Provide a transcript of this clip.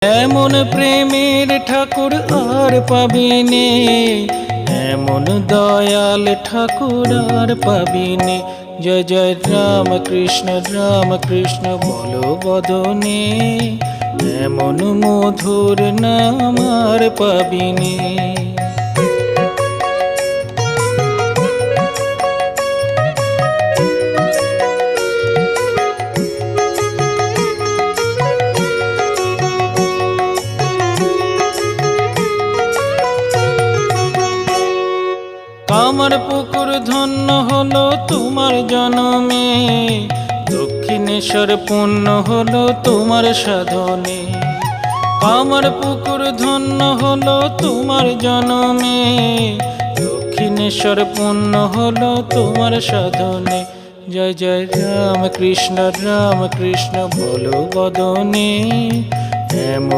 এমন প্রেমের ঠাকুর আর পাবিনে, এমন দয়াল ঠাকুর আর পাবিনে। জয় জয় রাম কৃষ্ণ বলো বদনে, এমন মধুর নাম আর পাবিনে। কামার পুকুর ধন্য হলো তোমার জনমে, দক্ষিণেশ্বর পূর্ণ হলো তোমার সাধনে। কামার পুকুর ধন্য হলো তোমার জনমে, দক্ষিণেশ্বর পূর্ণ হলো তোমার সাধনে। জয় জয় রাম কৃষ্ণ বলো বদনে, এমন